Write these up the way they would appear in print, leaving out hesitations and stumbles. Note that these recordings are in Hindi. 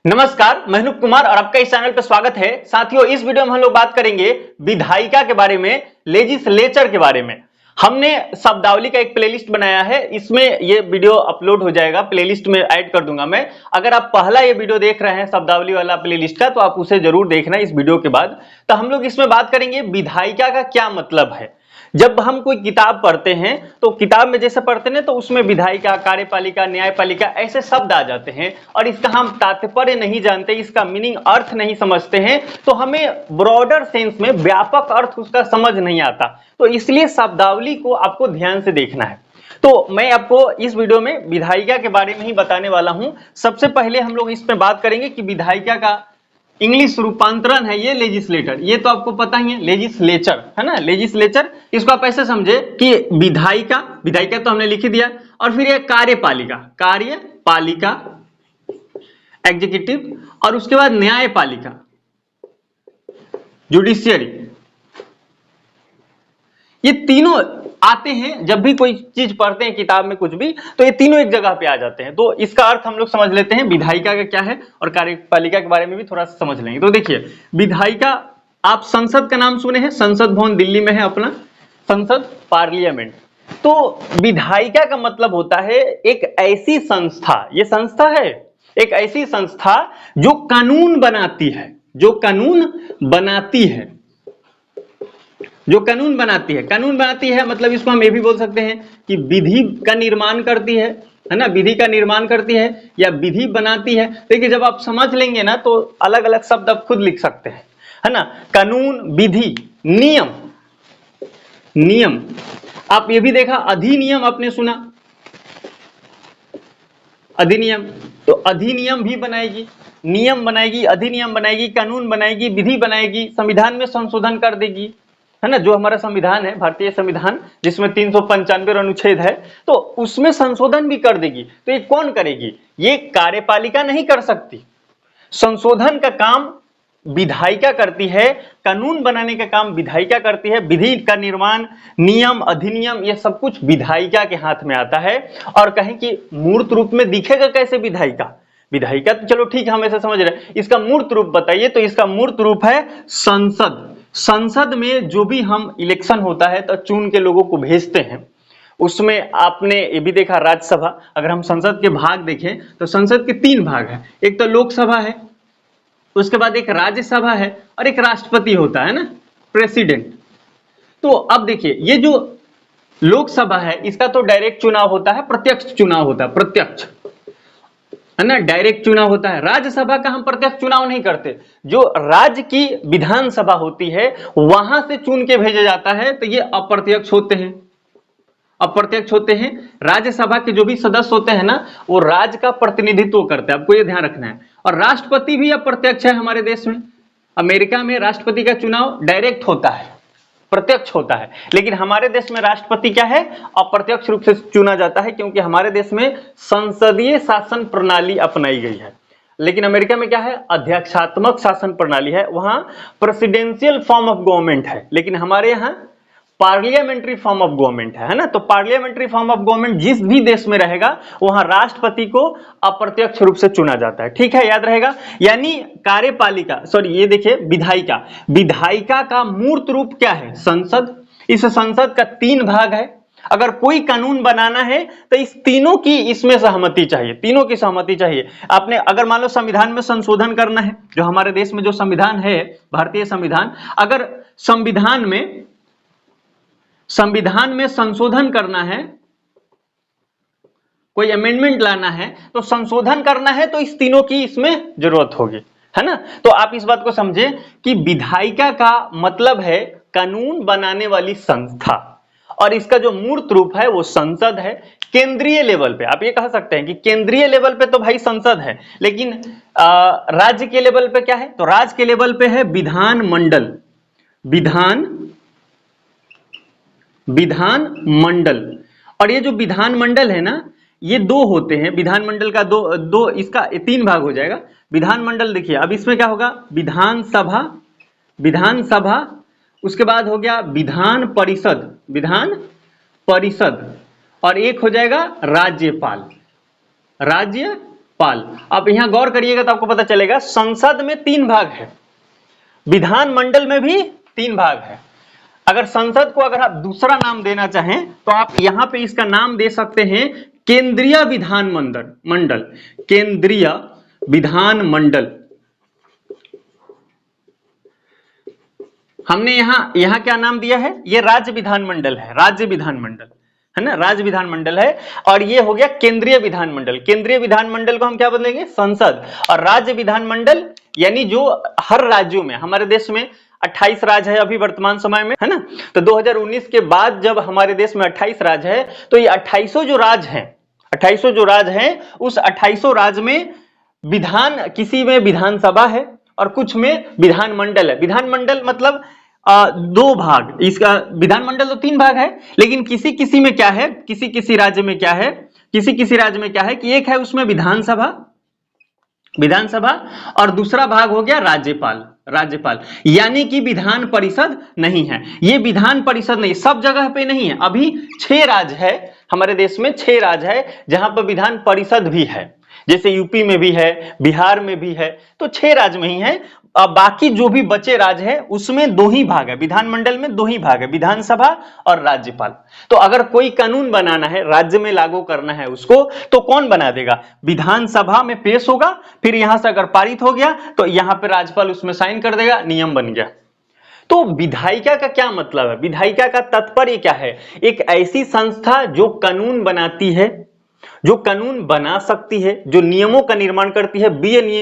नमस्कार, मैं अनूप कुमार और आपका इस चैनल पर स्वागत है। साथियों, इस वीडियो में हम लोग बात करेंगे विधायिका के बारे में, लेजिस्लेचर के बारे में। हमने शब्दावली का एक प्लेलिस्ट बनाया है, इसमें ये वीडियो अपलोड हो जाएगा, प्लेलिस्ट में ऐड कर दूंगा मैं। अगर आप पहला ये वीडियो देख रहे हैं शब्दावली वाला प्लेलिस्ट का, तो आप उसे जरूर देखना इस वीडियो के बाद। तो हम लोग इसमें बात करेंगे विधायिका का क्या मतलब है। जब हम कोई किताब पढ़ते हैं तो किताब में जैसे पढ़ते हैं तो उसमें विधायिका, कार्यपालिका, न्यायपालिका ऐसे शब्द आ जाते हैं और इसका हम तात्पर्य नहीं जानते, इसका मीनिंग अर्थ नहीं समझते हैं, तो हमें ब्रॉडर सेंस में व्यापक अर्थ उसका समझ नहीं आता। तो इसलिए शब्दावली को आपको ध्यान से देखना है। तो मैं आपको इस वीडियो में विधायिका के बारे में ही बताने वाला हूं। सबसे पहले हम लोग इसमें बात करेंगे कि विधायिका का इंग्लिश रूपांतरण है ये लेजिस्लेटर, ये तो आपको पता ही है, लेजिस्लेचर है ना, लेजिस्लेचर। इसको आप ऐसे समझे कि विधायिका, विधायिका तो हमने लिख ही दिया, और फिर ये कार्यपालिका, कार्यपालिका एग्जीक्यूटिव, और उसके बाद न्यायपालिका जुडिशियरी। ये तीनों आते हैं जब भी कोई चीज पढ़ते हैं किताब में कुछ भी, तो ये तीनों एक जगह पे आ जाते हैं। तो इसका अर्थ हम लोग समझ लेते हैं विधायिका का क्या है, और कार्यपालिका के बारे में भी थोड़ा सा समझ लेंगे। तो देखिए, विधायिका, आप संसद का नाम सुने हैं, संसद भवन दिल्ली में है अपना, संसद, पार्लियामेंट। तो विधायिका का मतलब होता है एक ऐसी संस्था, ये संस्था है एक ऐसी संस्था जो कानून बनाती है, जो कानून बनाती है, जो कानून बनाती है। कानून बनाती है मतलब इसको हम ये भी बोल सकते हैं कि विधि का निर्माण करती है ना, विधि का निर्माण करती है या विधि बनाती है। देखिए, जब आप समझ लेंगे ना तो अलग अलग शब्द आप खुद लिख सकते हैं, है ना। कानून, विधि, नियम, नियम। आप ये भी देखा, अधिनियम आपने सुना, अधिनियम, तो अधिनियम भी बनाएगी, नियम बनाएगी, अधिनियम बनाएगी, कानून बनाएगी, विधि बनाएगी, संविधान में संशोधन कर देगी, है ना। जो हमारा संविधान है, भारतीय संविधान, जिसमें 395 अनुच्छेद है, तो उसमें संशोधन भी कर देगी। तो ये कौन करेगी? ये कार्यपालिका नहीं कर सकती। संशोधन का काम विधायिका करती है, कानून बनाने का काम विधायिका करती है, विधि का निर्माण, नियम, अधिनियम, ये सब कुछ विधायिका के हाथ में आता है। और कहें कि मूर्त रूप में दिखेगा कैसे विधायिका? विधायिका तो चलो ठीक है, हम ऐसे समझ रहे हैं, इसका मूर्त रूप बताइए। तो इसका मूर्त रूप है संसद। संसद में जो भी हम इलेक्शन होता है तो चुन के लोगों को भेजते हैं, उसमें आपने ये भी देखा राज्यसभा। अगर हम संसद के भाग देखें तो संसद के 3 भाग है, एक तो लोकसभा है, उसके बाद एक राज्यसभा है, और एक राष्ट्रपति होता है ना, प्रेसिडेंट। तो अब देखिए, ये जो लोकसभा है इसका तो डायरेक्ट चुनाव होता है, प्रत्यक्ष चुनाव होता है, प्रत्यक्ष, है ना, डायरेक्ट चुनाव होता है। राज्यसभा का हम प्रत्यक्ष चुनाव नहीं करते, जो राज्य की विधानसभा होती है वहां से चुन के भेजा जाता है, तो ये अप्रत्यक्ष होते हैं, अप्रत्यक्ष होते हैं। राज्यसभा के जो भी सदस्य होते हैं ना, वो राज्य का प्रतिनिधित्व करते हैं, आपको ये ध्यान रखना है। और राष्ट्रपति भी अप्रत्यक्ष है हमारे देश में। अमेरिका में राष्ट्रपति का चुनाव डायरेक्ट होता है, प्रत्यक्ष होता है, लेकिन हमारे देश में राष्ट्रपति क्या है? अप्रत्यक्ष रूप से चुना जाता है, क्योंकि हमारे देश में संसदीय शासन प्रणाली अपनाई गई है। लेकिन अमेरिका में क्या है? अध्यक्षात्मक शासन प्रणाली है, वहां प्रेसिडेंशियल फॉर्म ऑफ गवर्नमेंट है, लेकिन हमारे यहाँ पार्लियामेंट्री फॉर्म ऑफ गवर्नमेंट है ना। तो पार्लियामेंट्री फॉर्म ऑफ गवर्नमेंट जिस भी देश में रहेगा वहां राष्ट्रपति को अप्रत्यक्ष रूप से चुना जाता है, ठीक है, याद रहेगा। यानी कार्यपालिका, सॉरी ये देखिए विधायिका, विधायिका का मूर्त रूप क्या है? संसद। इस संसद का 3 भाग है। अगर कोई कानून बनाना है तो इस तीनों की इसमें सहमति चाहिए, तीनों की सहमति चाहिए। आपने अगर मान लो संविधान में संशोधन करना है, जो हमारे देश में जो संविधान है, भारतीय संविधान, अगर संविधान में संशोधन करना है, कोई अमेंडमेंट लाना है, तो संशोधन करना है तो इस तीनों की इसमें जरूरत होगी, है ना। तो आप इस बात को समझे कि विधायिका का मतलब है कानून बनाने वाली संस्था, और इसका जो मूर्त रूप है वो संसद है। केंद्रीय लेवल पे आप ये कह सकते हैं कि केंद्रीय लेवल पे तो भाई संसद है, लेकिन राज्य के लेवल पे क्या है? तो राज्य के लेवल पे है विधानमंडल, विधानमंडल। और ये जो विधानमंडल है ना, ये 2 होते हैं, विधानमंडल का दो इसका 3 भाग हो जाएगा विधानमंडल। देखिए अब इसमें क्या होगा? विधानसभा, विधानसभा, उसके बाद हो गया विधान परिषद, विधान परिषद, और एक हो जाएगा राज्यपाल, राज्यपाल। पाल। अब यहां गौर करिएगा तो आपको पता चलेगा संसद में 3 भाग है, विधानमंडल में भी 3 भाग है। अगर संसद को अगर आप दूसरा नाम देना चाहें तो आप यहां पे इसका नाम दे सकते हैं केंद्रीय विधानमंडल, केंद्रीय विधानमंडल। हमने यहां क्या नाम दिया है, ये राज्य विधानमंडल है, राज्य विधानमंडल है ना, राज्य विधानमंडल है। और ये हो गया केंद्रीय विधानमंडल। केंद्रीय विधानमंडल को हम क्या बदलेंगे, संसद। और राज्य विधानमंडल यानी जो हर राज्यों में, हमारे देश में 28 राज्य है अभी वर्तमान समय में, है ना। तो 2019 के बाद जब हमारे देश में 28 राज्य है, तो ये 28 जो राज्य हैं, 28 जो राज्य हैं, उस 28 राज्य में किसी में विधानसभा है और कुछ में विधानमंडल है। विधानमंडल मतलब 2 भाग, इसका विधानमंडल तो 3 भाग है, लेकिन किसी किसी में क्या है, किसी राज्य में क्या है, किसी राज्य में क्या है कि एक है उसमें विधानसभा और दूसरा भाग हो गया राज्यपाल, यानी कि विधान परिषद नहीं है। ये विधान परिषद नहीं, सब जगह पे नहीं है। अभी 6 राज्य है हमारे देश में, 6 राज्य है जहां पर विधान परिषद भी है, जैसे यूपी में भी है, बिहार में भी है, तो 6 राज्य में ही है। बाकी जो भी बचे राज्य है उसमें 2 ही भाग है, विधानमंडल में 2 ही भाग है, विधानसभा और राज्यपाल। तो अगर कोई कानून बनाना है, राज्य में लागू करना है उसको, तो कौन बना देगा, विधानसभा में पेश होगा, फिर यहां से अगर पारित हो गया तो यहां पे राज्यपाल उसमें साइन कर देगा, नियम बन गया। तो विधायिका का क्या मतलब है, विधायिका का तात्पर्य क्या है, एक ऐसी संस्था जो कानून बनाती है, जो कानून बना सकती है, जो नियमों का निर्माण करती है,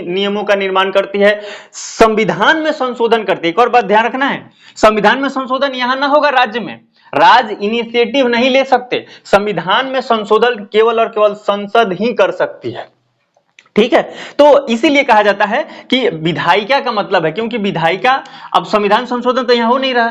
नियमों का निर्माण करती है, संविधान में संशोधन करती है। एक और बात ध्यान रखना है, संविधान में संशोधन यहां ना होगा राज्य में, राज्य इनिशिएटिव नहीं ले सकते, संविधान में संशोधन केवल और केवल संसद ही कर सकती है, ठीक है। तो इसीलिए कहा जाता है कि विधायिका का मतलब है, क्योंकि विधायिका, अब संविधान संशोधन तो यहां हो नहीं रहा,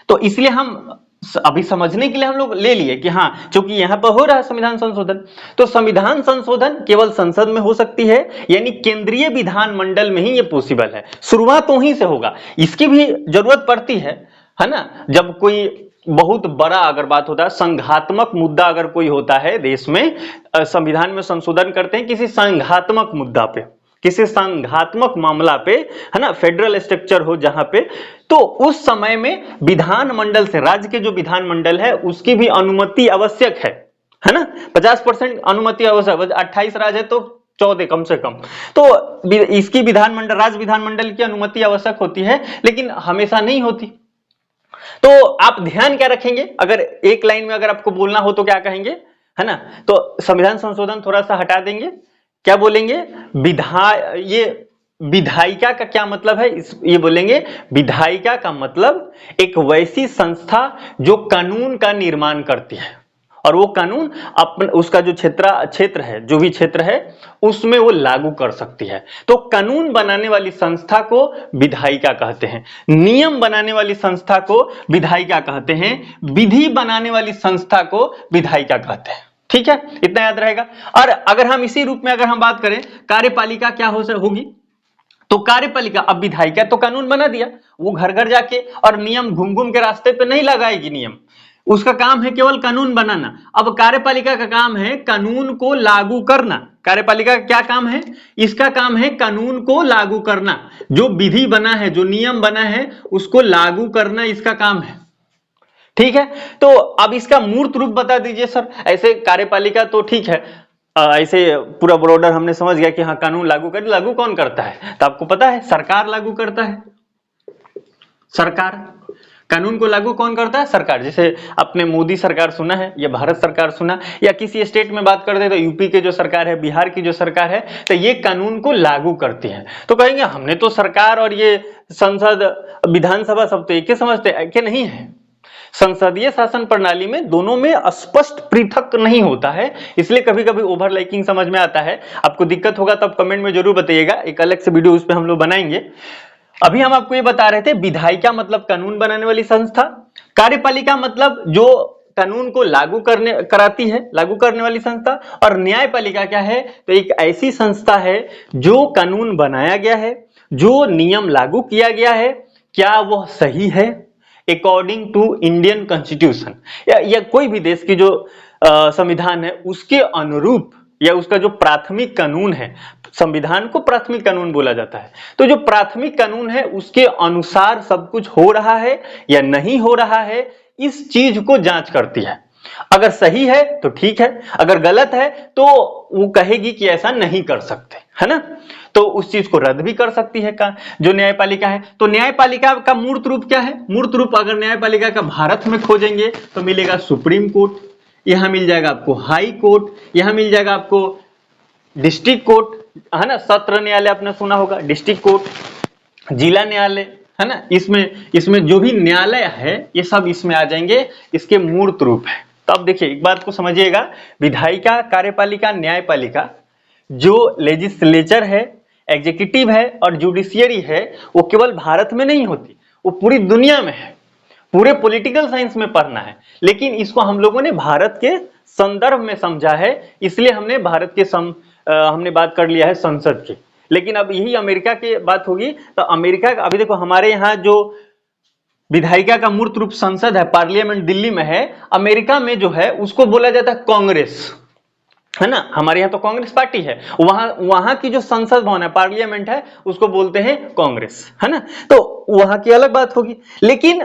तो इसलिए हम अभी समझने के लिए हम लोग ले लिए कि हाँ, क्योंकि यहां पर हो रहा है संविधान संशोधन, तो संविधान संशोधन केवल संसद में हो सकती है, यानी केंद्रीय विधानमंडल में ही ये पॉसिबल है। शुरुआत वहीं से होगा, इसकी भी जरूरत पड़ती है ना। जब कोई बहुत बड़ा अगर बात होता है, संघात्मक मुद्दा अगर कोई होता है देश में, संविधान में संशोधन करते हैं किसी संघात्मक मुद्दा पे, किसी संघात्मक मामला पे, है ना, फेडरल स्ट्रक्चर हो जहां पे, तो उस समय में विधानमंडल से, राज्य के जो विधानमंडल है उसकी भी अनुमति आवश्यक है ना। 50% अनुमति आवश्यक, 28 राज्य है तो 14 कम से कम, तो इसकी विधानमंडल, राज्य विधानमंडल की अनुमति आवश्यक होती है, लेकिन हमेशा नहीं होती। तो आप ध्यान क्या रखेंगे, अगर एक लाइन में अगर आपको बोलना हो तो क्या कहेंगे, है ना। तो संविधान संशोधन थोड़ा सा हटा देंगे, क्या बोलेंगे, ये विधायिका का क्या मतलब है, ये बोलेंगे विधायिका का मतलब एक वैसी संस्था जो कानून का निर्माण करती है, और वो कानून उसका जो क्षेत्र है, जो भी क्षेत्र है उसमें वो लागू कर सकती है। तो कानून बनाने वाली संस्था को विधायिका कहते हैं, नियम बनाने वाली संस्था को विधायिका कहते हैं, विधि बनाने वाली संस्था को विधायिका कहते हैं, ठीक है, इतना याद रहेगा। और अगर हम इसी रूप में अगर हम बात करें, कार्यपालिका क्या होगी, तो कार्यपालिका, अब विधायिका तो कानून बना दिया, वो घर घर जाके और नियम घूम घूम के रास्ते पे नहीं लगाएगी नियम, उसका काम है केवल कानून बनाना। अब कार्यपालिका का काम है कानून को लागू करना। कार्यपालिका का क्या काम है, इसका काम है कानून को लागू करना, जो विधि बना है, जो नियम बना है उसको लागू करना इसका काम है, ठीक है। तो अब इसका मूर्त रूप बता दीजिए सर। ऐसे कार्यपालिका तो ठीक है, ऐसे पूरा ब्रॉडर हमने समझ गया कि हाँ कानून लागू कौन करता है, तो आपको पता है सरकार लागू करता है, सरकार कानून को लागू कौन करता है, सरकार। जैसे अपने मोदी सरकार सुना है, या भारत सरकार सुना, या किसी स्टेट में बात करते तो यूपी के जो सरकार है, बिहार की जो सरकार है, तो ये कानून को लागू करती है। तो कहेंगे हमने तो सरकार और ये संसद, विधानसभा सब तो एक ही समझते हैं, कि नहीं है। संसदीय शासन प्रणाली में दोनों में स्पष्ट पृथक नहीं होता है, इसलिए कभी कभी ओवरलैपिंग समझ में आता है। आपको दिक्कत होगा तो आप कमेंट में जरूर बताइएगा, एक अलग से वीडियो उस पर हम लोग बनाएंगे। अभी हम आपको ये बता रहे थे, विधायिका मतलब कानून बनाने वाली संस्था, कार्यपालिका मतलब जो कानून को लागू करने वाली संस्था, और न्यायपालिका क्या है, तो एक ऐसी संस्था है जो कानून बनाया गया है, जो नियम लागू किया गया है, क्या वह सही है अकॉर्डिंग टू इंडियन कॉन्स्टिट्यूशन, या कोई भी देश की जो संविधान है उसके अनुरूप या उसका जो प्राथमिक कानून है, संविधान को प्राथमिक कानून बोला जाता है, तो जो प्राथमिक कानून है उसके अनुसार सब कुछ हो रहा है या नहीं हो रहा है, इस चीज को जांच करती है। अगर सही है तो ठीक है, अगर गलत है तो वो कहेगी कि ऐसा नहीं कर सकते, है ना। तो उस चीज को रद्द भी कर सकती है का जो न्यायपालिका है। तो न्यायपालिका का मूर्त रूप क्या है? मूर्त रूप अगर न्यायपालिका का भारत में खोजेंगे तो मिलेगा सुप्रीम कोर्ट, यहां मिल जाएगा आपको हाई कोर्ट, यहां मिल जाएगा आपको डिस्ट्रिक्ट कोर्ट, है ना। सत्र न्यायालय आपने सुना होगा, डिस्ट्रिक्ट कोर्ट, जिला न्यायालय, है ना। इसमें जो भी न्यायालय है ये सब इसमें आ जाएंगे, इसके मूर्त रूप है। तो अब देखिए एक बात को समझिएगा, विधायिका, कार्यपालिका, न्यायपालिका, जो लेजिस्लेचर है, एग्जीक्यूटिव है और जुडिशियरी है, वो केवल भारत में नहीं होती, वो पूरी दुनिया में है। पूरे पॉलिटिकल साइंस में पढ़ना है, लेकिन इसको हम लोगों ने भारत के संदर्भ में समझा है, इसलिए हमने भारत के हमने बात कर लिया है संसद की। लेकिन अब यही अमेरिका की बात होगी तो अमेरिका, अभी देखो हमारे यहाँ जो विधायिका का मूर्त रूप संसद है, पार्लियामेंट दिल्ली में है, अमेरिका में जो है उसको बोला जाता है कांग्रेस, है ना। हमारे यहाँ तो कांग्रेस पार्टी है, वहां की जो संसद भवन है, पार्लियामेंट है, उसको बोलते हैं कांग्रेस, है ना। तो वहां की अलग बात होगी, लेकिन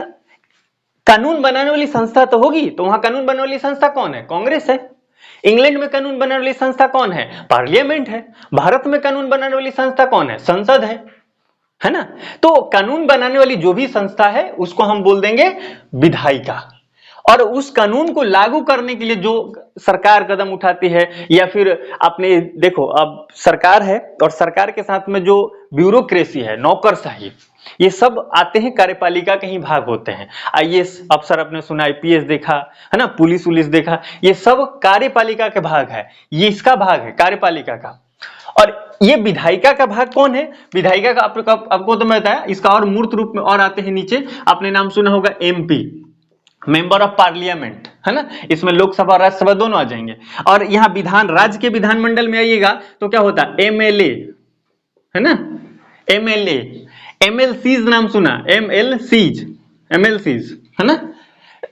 कानून बनाने वाली संस्था तो होगी, तो वहां कानून बनाने वाली संस्था कौन है? कांग्रेस है। इंग्लैंड में कानून बनाने वाली संस्था कौन है? पार्लियामेंट है। भारत में कानून बनाने वाली संस्था कौन है? संसद है ना। तो कानून बनाने वाली जो भी संस्था है उसको हम बोल देंगे विधायिका। और उस कानून को लागू करने के लिए जो सरकार कदम उठाती है, या फिर आपने देखो अब सरकार है और सरकार के साथ में जो ब्यूरोक्रेसी है, नौकरशाही, ये सब आते हैं कार्यपालिका के ही भाग होते हैं। आईएएस अफसर आपने सुना, आईपीएस देखा, है ना, पुलिस उलिस देखा, ये सब कार्यपालिका के भाग है, ये इसका भाग है कार्यपालिका का। और ये विधायिका का भाग कौन है? विधायिका का आपको तो मैं बताया, इसका और मूर्त रूप में और आते हैं नीचे, आपने नाम सुना होगा एमपी, मेंबर ऑफ पार्लियामेंट, है ना। इसमें लोकसभा और राज्यसभा दोनों आ जाएंगे। और यहाँ विधान, राज्य के विधानमंडल में आइएगा तो क्या होता है? एमएलए, है ना, एमएलए, एमएलसीज नाम सुना, एमएलसीज, है ना।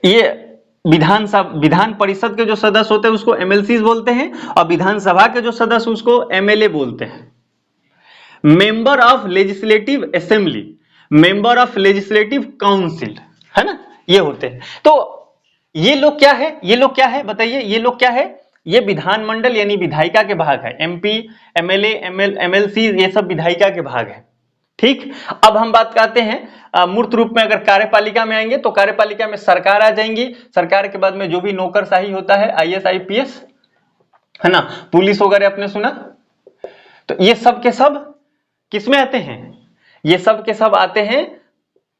ये विधान परिषद के जो सदस्य होते हैं उसको एमएलसीज बोलते हैं, और विधानसभा के जो सदस्य उसको एमएलए बोलते हैं। Member of legislative assembly, member of legislative council, है ना, ये होते हैं। तो ये लोग क्या है? ये लोग क्या है बताइए? ये लोग क्या है? ये विधानमंडल यानी विधायिका के भाग है। एमपी, एमएलए, एमएलसी, ये सब विधायिका के भाग है। ठीक, अब हम बात करते हैं मूर्त रूप में। अगर कार्यपालिका में आएंगे तो कार्यपालिका में सरकार आ जाएंगी। सरकार के बाद में जो भी नौकरशाही होता है, आईएएस, आईपीएस, है ना, पुलिस वगैरह आपने सुना, तो ये सब के सब किसमें आते हैं? ये सब के सब आते हैं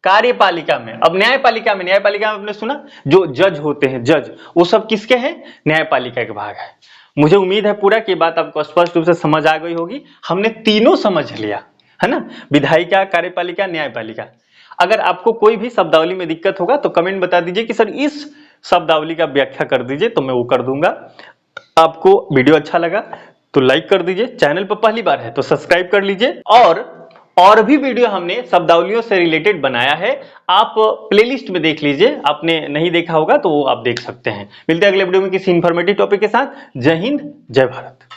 कार्यपालिका में। अब न्यायपालिका में आपने सुना जो जज होते हैं, जज, वो सब किसके हैं? न्यायपालिका के भाग है। मुझे उम्मीद है पूरा की बात आपको स्पष्ट रूप से समझ आ गई होगी। हमने तीनों समझ लिया, है ना, विधायिका, कार्यपालिका, न्यायपालिका। अगर आपको कोई भी शब्दावली में दिक्कत होगा तो कमेंट बता दीजिए कि सर इस शब्दावली का व्याख्या कर दीजिए, तो मैं वो कर दूंगा। आपको वीडियो अच्छा लगा तो लाइक कर दीजिए, चैनल पर पहली बार है तो सब्सक्राइब कर लीजिए। और भी वीडियो हमने शब्दावलियों से रिलेटेड बनाया है, आप प्लेलिस्ट में देख लीजिए, आपने नहीं देखा होगा तो वो आप देख सकते हैं। मिलते हैं अगले वीडियो में किसी इंफॉर्मेटिव टॉपिक के साथ। जय हिंद, जय भारत।